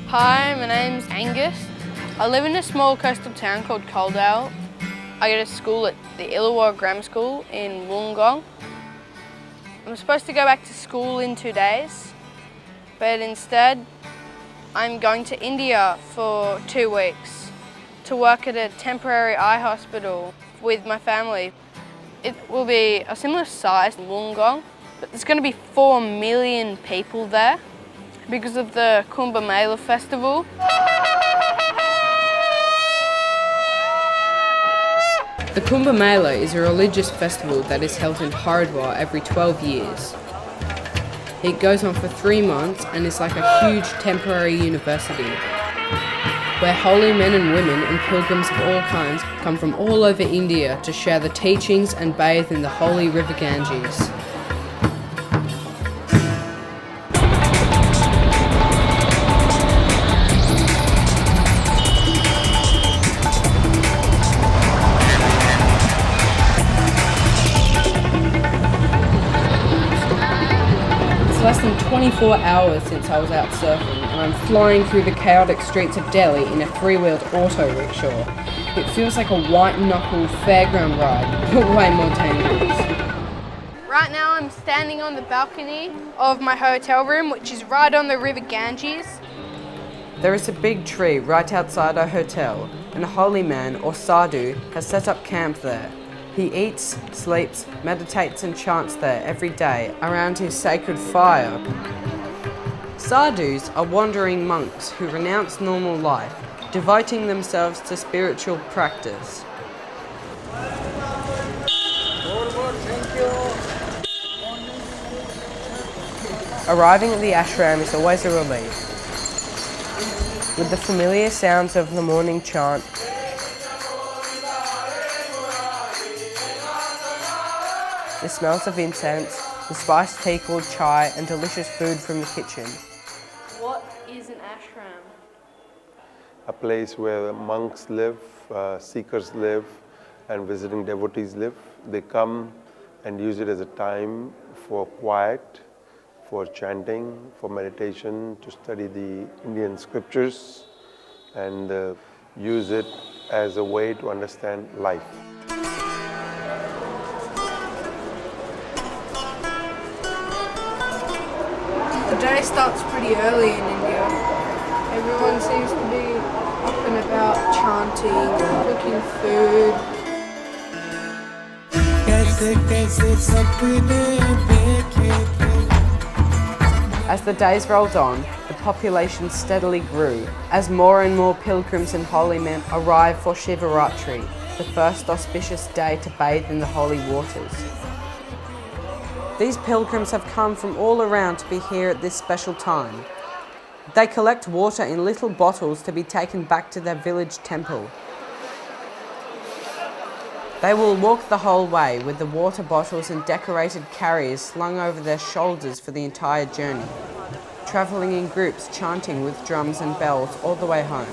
Hi, my name's Angus. I live in a small coastal town called Coaldale. I go to school at the Illawarra Grammar School in Wollongong. I'm supposed to go back to school in 2 days, but instead I'm going to India for 2 weeks to work at a temporary eye hospital with my family. It will be a similar size to Wollongong, but there's going to be 4 million people there because of the Kumbh Mela festival. The Kumbh Mela is a religious festival that is held in Haridwar every 12 years. It goes on for 3 months and is like a huge temporary university, where holy men and women and pilgrims of all kinds come from all over India to share the teachings and bathe in the holy river Ganges. It's less than 24 hours since I was out surfing, and I'm flying through the chaotic streets of Delhi in a 3-wheeled auto rickshaw. It feels like a white-knuckle fairground ride, but way more dangerous. Right now I'm standing on the balcony of my hotel room, which is right on the river Ganges. There is a big tree right outside our hotel, and a holy man, or sadhu, has set up camp there. He eats, sleeps, meditates and chants there every day around his sacred fire. Sadhus are wandering monks who renounce normal life, devoting themselves to spiritual practice. Arriving at the ashram is always a relief. With the familiar sounds of the morning chant, the smells of incense, the spiced tea called chai, and delicious food from the kitchen. What is an ashram? A place where monks live, seekers live, and visiting devotees live. They come and use it as a time for quiet, for chanting, for meditation, to study the Indian scriptures, and use it as a way to understand life. The day starts pretty early in India. Everyone seems to be up and about chanting, cooking food. As the days rolled on, the population steadily grew, as more and more pilgrims and holy men arrived for Shivaratri, the first auspicious day to bathe in the holy waters. These pilgrims have come from all around to be here at this special time. They collect water in little bottles to be taken back to their village temple. They will walk the whole way with the water bottles and decorated carriers slung over their shoulders for the entire journey, travelling in groups chanting with drums and bells all the way home.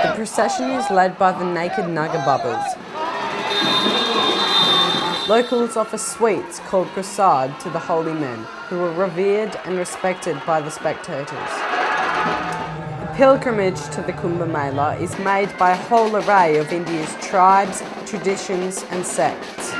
The procession is led by the naked Naga Babas. Locals offer sweets called prasad to the holy men, who are revered and respected by the spectators. The pilgrimage to the Kumbh Mela is made by a whole array of India's tribes, traditions and sects.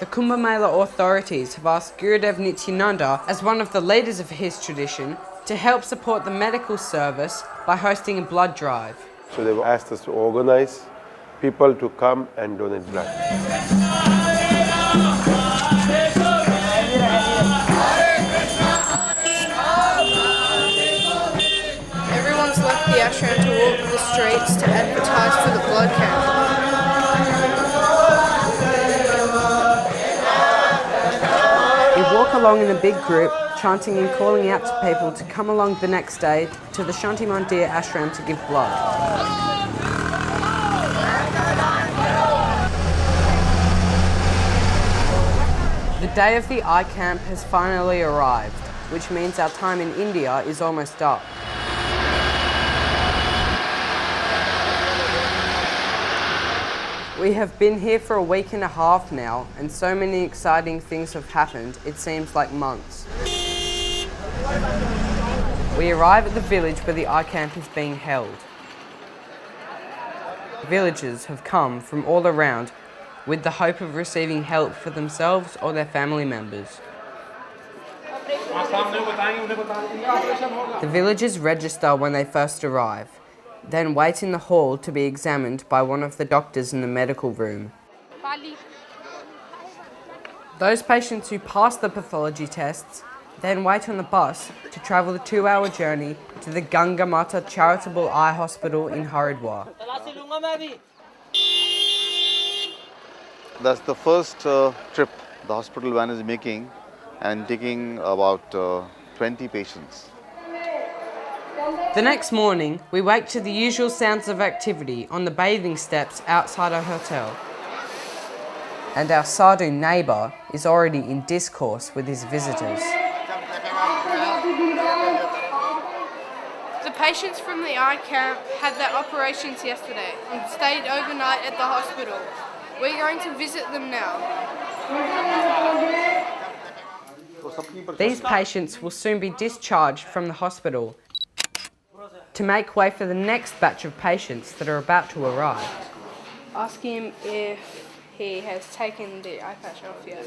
The Kumbh Mela authorities have asked Gurudev Nityananda, as one of the leaders of his tradition, to help support the medical service by hosting a blood drive. So they've asked us to organize people to come and donate blood. Everyone's left the ashram to walk the streets to advertise for the blood camp. We walk along in a big group, chanting and calling out to people to come along the next day to the Shanti Mandir ashram to give blood. The day of the eye camp has finally arrived, which means our time in India is almost up. We have been here for a week and a half now, and so many exciting things have happened, it seems like months. We arrive at the village where the eye camp is being held. Villagers have come from all around with the hope of receiving help for themselves or their family members. The villagers register when they first arrive, then wait in the hall to be examined by one of the doctors in the medical room. Those patients who pass the pathology tests then wait on the bus to travel the 2-hour journey to the Ganga Mata Charitable Eye Hospital in Haridwar. That's the first trip the hospital van is making and taking about 20 patients. The next morning, we wake to the usual sounds of activity on the bathing steps outside our hotel. And our Sadhu neighbour is already in discourse with his visitors. The patients from the eye camp had their operations yesterday and stayed overnight at the hospital. We're going to visit them now. These patients will soon be discharged from the hospital to make way for the next batch of patients that are about to arrive. Ask him if he has taken the eye patch off yet.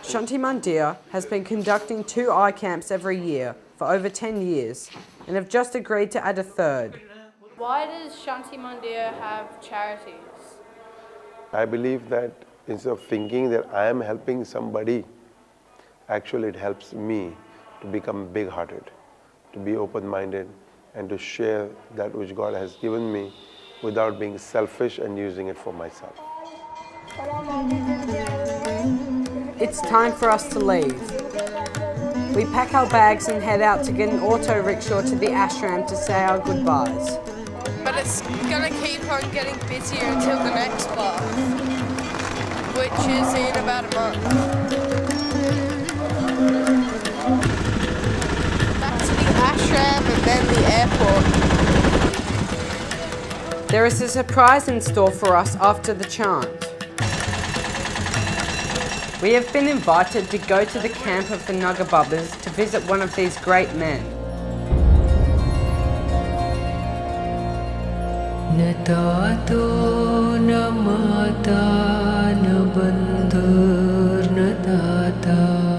Shanti Mandir has been conducting 2 eye camps every year for over 10 years and have just agreed to add a third. Why does Shanti Mandir have charities? I believe that instead of thinking that I am helping somebody, actually it helps me to become big-hearted, to be open-minded, and to share that which God has given me without being selfish and using it for myself. It's time for us to leave. We pack our bags and head out to get an auto rickshaw to the ashram to say our goodbyes. But it's going to keep on getting busier until the next bath, which is in about a month. Back to the ashram and then the airport. There is a surprise in store for us after the chant. We have been invited to go to the camp of the Nagababbas to visit one of these great men.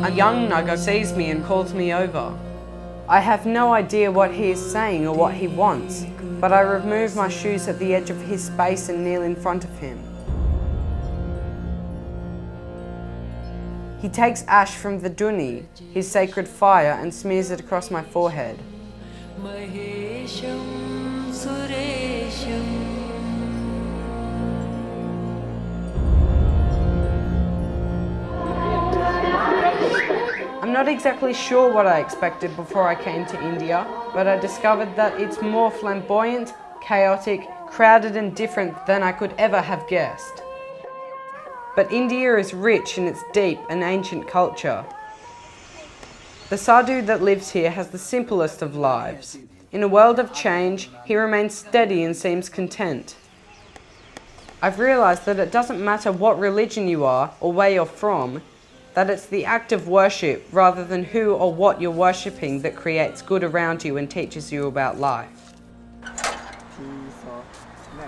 A young Naga sees me and calls me over. I have no idea what he is saying or what he wants, but I remove my shoes at the edge of his space and kneel in front of him. He takes ash from the duni, his sacred fire, and smears it across my forehead. I'm not exactly sure what I expected before I came to India, but I discovered that it's more flamboyant, chaotic, crowded and different than I could ever have guessed. But India is rich in its deep and ancient culture. The sadhu that lives here has the simplest of lives. In a world of change, he remains steady and seems content. I've realised that it doesn't matter what religion you are or where you're from, that it's the act of worship rather than who or what you're worshipping that creates good around you and teaches you about life.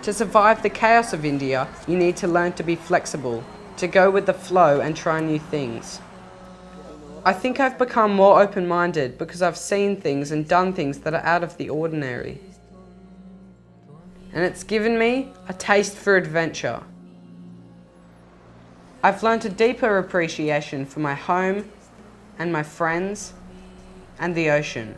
To survive the chaos of India, you need to learn to be flexible, to go with the flow and try new things. I think I've become more open-minded because I've seen things and done things that are out of the ordinary. And it's given me a taste for adventure. I've learned a deeper appreciation for my home and my friends and the ocean.